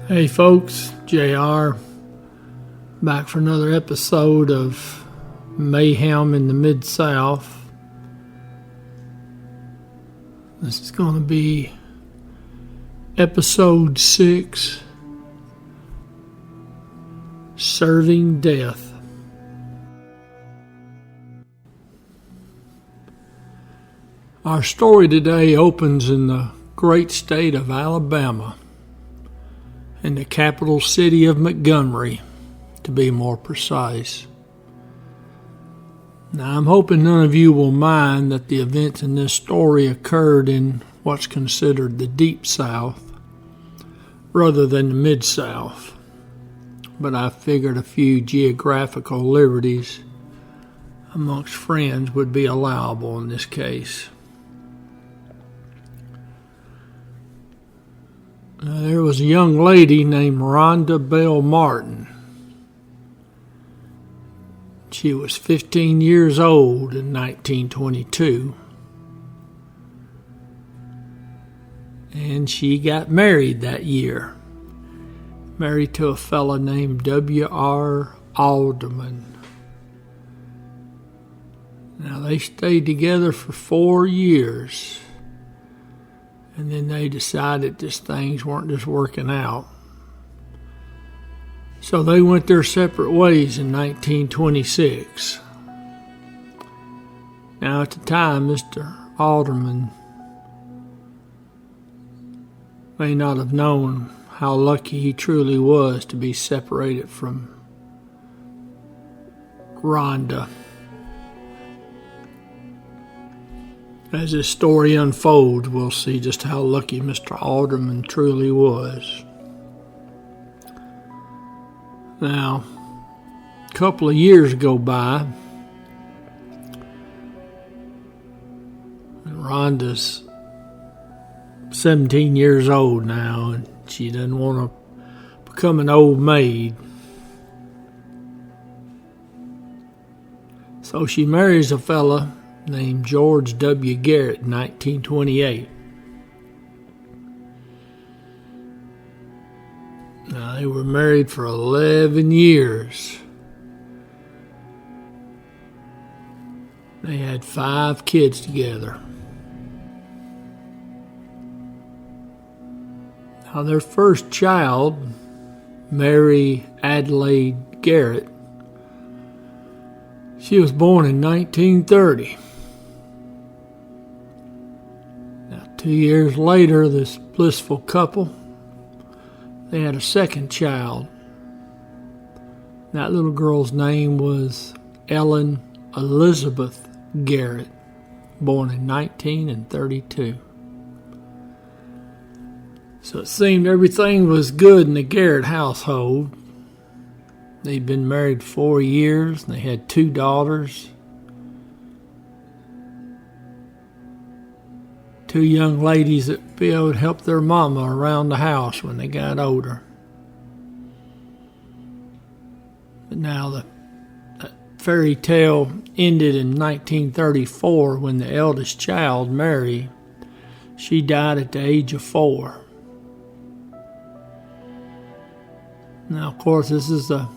Hey folks, JR, back for another episode of Mayhem in the Midsouth. This is going to be episode 6, Serving Death. Our story today opens in the great state of Alabama, in the capital city of Montgomery, to be more precise. Now, I'm hoping none of you will mind that the events in this story occurred in what's considered the Deep South, rather than the Mid-South, but I figured a few geographical liberties amongst friends would be allowable in this case. There was a young lady named Rhonda Bell Martin. She was 15 years old in 1922. And she got married that year. Married to a fella named W.R. Alderman. Now, they stayed together for 4 years. And then they decided just things weren't just working out. So they went their separate ways in 1926. Now at the time, Mr. Alderman may not have known how lucky he truly was to be separated from Rhonda. As this story unfolds, we'll see just how lucky Mr. Alderman truly was. Now, a couple of years go by, and Rhonda's 17 years old now, and she doesn't want to become an old maid. So she marries a fella named George W. Garrett in 1928. Now, they were married for 11 years. They had 5 kids together. Now, their first child, Mary Adelaide Garrett, she was born in 1930. 2 years later, this blissful couple, they had a second child. That little girl's name was Ellen Elizabeth Garrett, born in 1932. So it seemed everything was good in the Garrett household. They'd been married 4 years, and they had 2 daughters. 2 young ladies that would be able to help their mama around the house when they got older. But now the fairy tale ended in 1934 when the eldest child, Mary, she died at the age of 4. Now, of course, this is the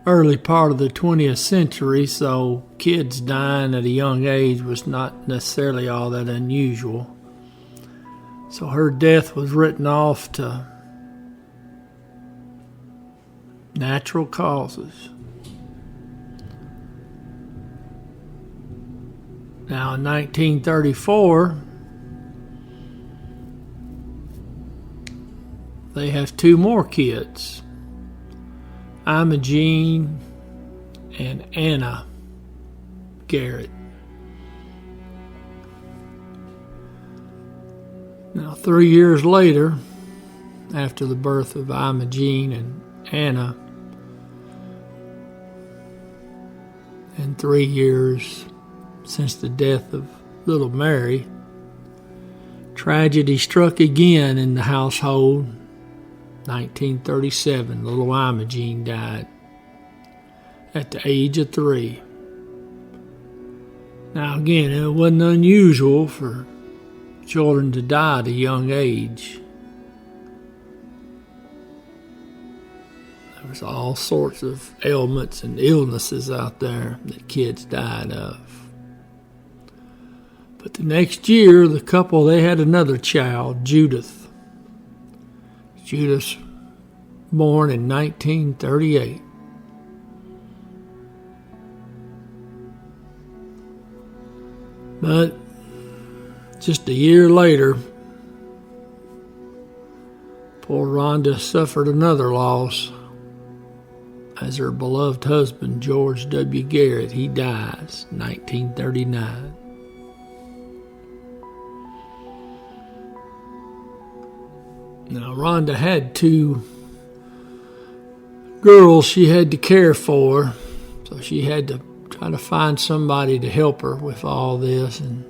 early part of the 20th century, so kids dying at a young age was not necessarily all that unusual. So her death was written off to natural causes. Now in 1934, they have 2 more kids, Imogene and Anna Garrett. Now, 3 years later, after the birth of Imogene and Anna, and 3 years since the death of little Mary, tragedy struck again in the household. 1937, little Imogene died at the age of 3. Now again, it wasn't unusual for children to die at a young age. There was all sorts of ailments and illnesses out there that kids died of. But the next year, the couple, they had another child, Judith. Judith, born in 1938. But just a year later, poor Rhonda suffered another loss as her beloved husband, George W. Garrett, he dies in 1939. Now, Rhonda had two girls she had to care for, so she had to try to find somebody to help her with all this. And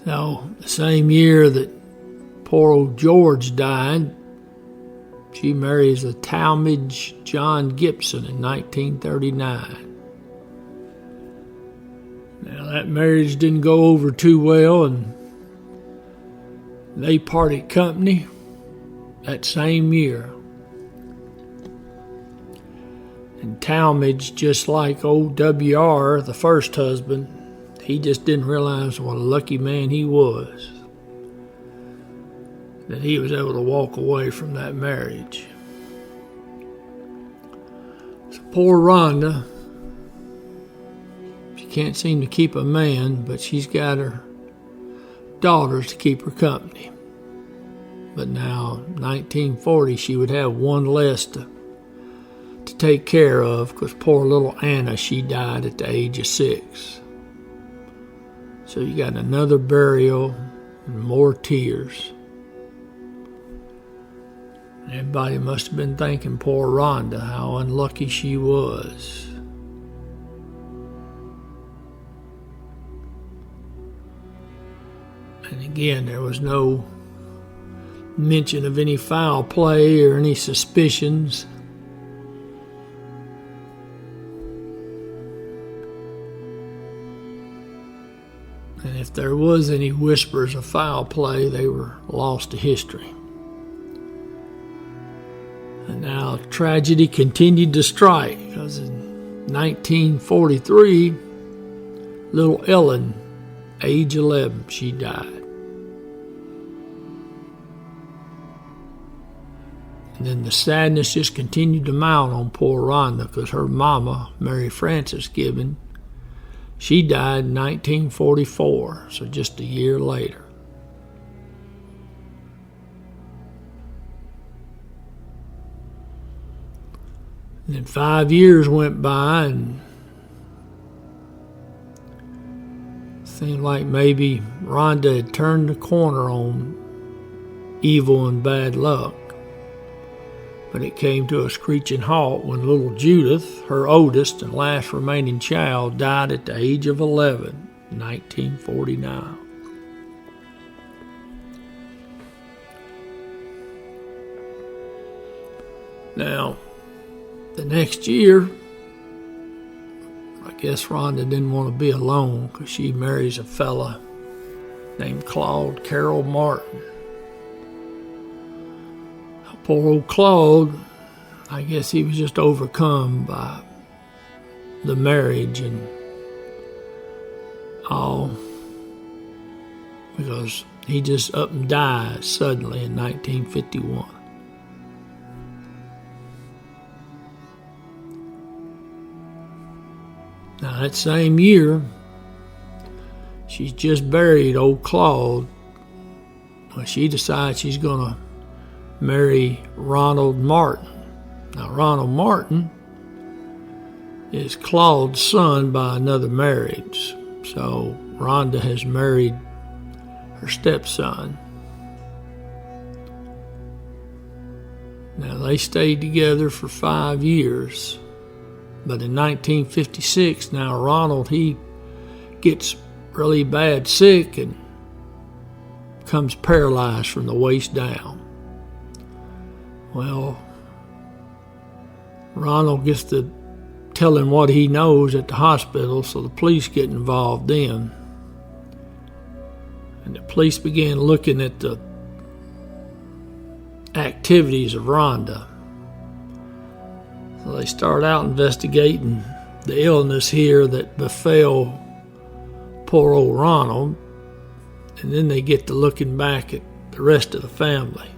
so, the same year that poor old George died, she marries a Talmadge John Gibson in 1939. Now, that marriage didn't go over too well, and they parted company that same year. And Talmadge, just like old W.R., the first husband, he just didn't realize what a lucky man he was, that he was able to walk away from that marriage. So poor Rhonda, she can't seem to keep a man, but she's got her daughters to keep her company. But now, 1940, she would have one less to take care of, because poor little Anna, she died at the age of 6. So you got another burial and more tears. Everybody must have been thinking poor Rhonda, how unlucky she was. And again, there was no mention of any foul play or any suspicions. And if there was any whispers of foul play, they were lost to history. And now tragedy continued to strike, because in 1943, little Ellen, age 11, she died. And then the sadness just continued to mount on poor Rhonda, because her mama, Mary Frances Gibbon, she died in 1944, so just a year later. And then 5 years went by, and it seemed like maybe Rhonda had turned the corner on evil and bad luck. But it came to a screeching halt when little Judith, her oldest and last remaining child, died at the age of 11 in 1949. Now, the next year, I guess Rhonda didn't want to be alone, because she marries a fella named Claude Carroll Martin. Poor old Claude, I guess he was just overcome by the marriage and all, because he just up and died suddenly in 1951. Now, that same year, she's just buried old Claude. Well, she decides she's going to marry Ronald Martin. Now, Ronald Martin is Claude's son by another marriage. So, Rhonda has married her stepson. Now, they stayed together for 5 years. But in 1956, now Ronald, he gets really bad sick and becomes paralyzed from the waist down. Well, Ronald gets to telling what he knows at the hospital, so the police get involved then. And the police began looking at the activities of Rhonda. So they start out investigating the illness here that befell poor old Ronald, and then they get to looking back at the rest of the family.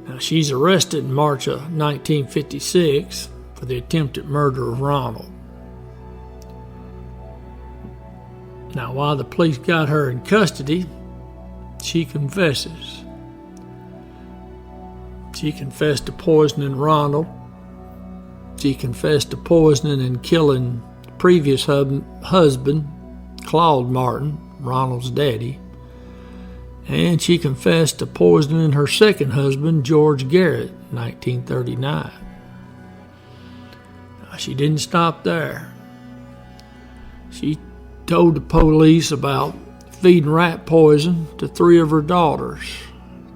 Now, she's arrested in March of 1956 for the attempted murder of Ronald. Now, while the police got her in custody, she confesses. She confessed to poisoning Ronald. She confessed to poisoning and killing the previous husband, Claude Martin, Ronald's daddy. And she confessed to poisoning her second husband, George Garrett, in 1939. Now, she didn't stop there. She told the police about feeding rat poison to 3 of her daughters,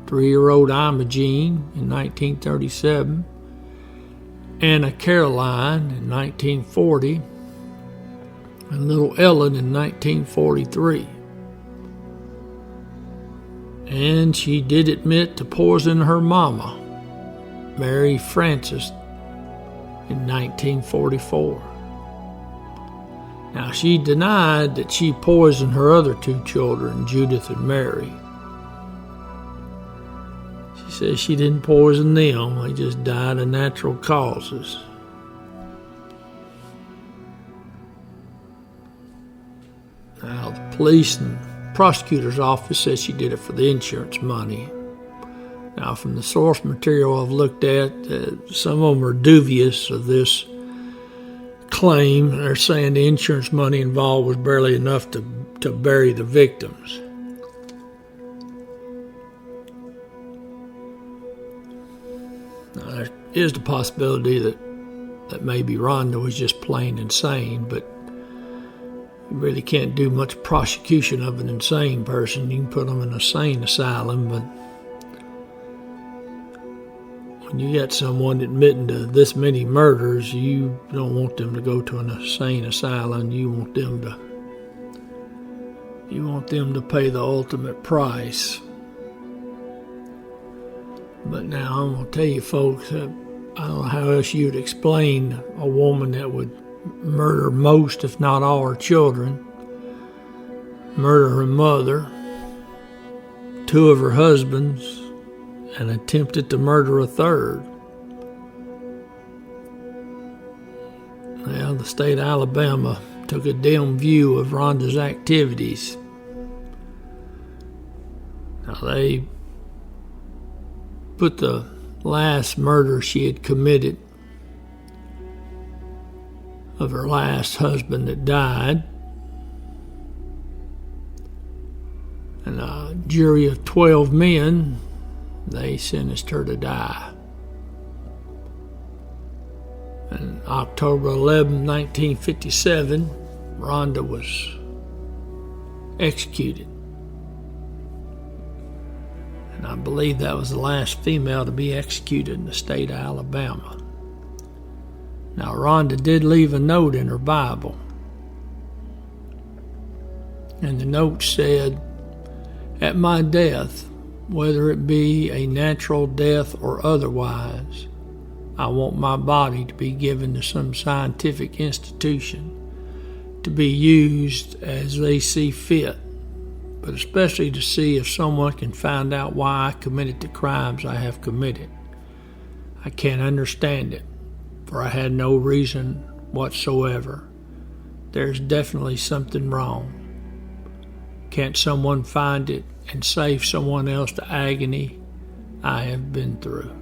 3-year-old Imogene in 1937, Anna Caroline in 1940, and little Ellen in 1943. And she did admit to poisoning her mama, Mary Frances, in 1944. Now, she denied that she poisoned her other 2 children, Judith and Mary. She says she didn't poison them, they just died of natural causes. Now, the police and prosecutor's office says she did it for the insurance money. Now, from the source material I've looked at, some of them are dubious of this claim. They're saying the insurance money involved was barely enough to bury the victims. Now, there is the possibility that maybe Rhonda was just plain insane, but you really can't do much prosecution of an insane person. You can put them in an insane asylum, but when you got someone admitting to this many murders, you don't want them to go to an insane asylum. You want them to pay the ultimate price. But now I'm going to tell you folks, I don't know how else you'd explain a woman that would murder most, if not all, her children, murder her mother, 2 of her husbands, and attempted to murder a 3rd. Well, the state of Alabama took a dim view of Rhonda's activities. Now, they put the last murder she had committed of her last husband that died, and a jury of 12 men, they sentenced her to die. On October 11, 1957, Rhonda was executed. And I believe that was the last female to be executed in the state of Alabama. Now, Rhonda did leave a note in her Bible. And the note said, "At my death, whether it be a natural death or otherwise, I want my body to be given to some scientific institution to be used as they see fit, but especially to see if someone can find out why I committed the crimes I have committed. I can't understand it, for I had no reason whatsoever. There's definitely something wrong. Can't someone find it and save someone else the agony I have been through?"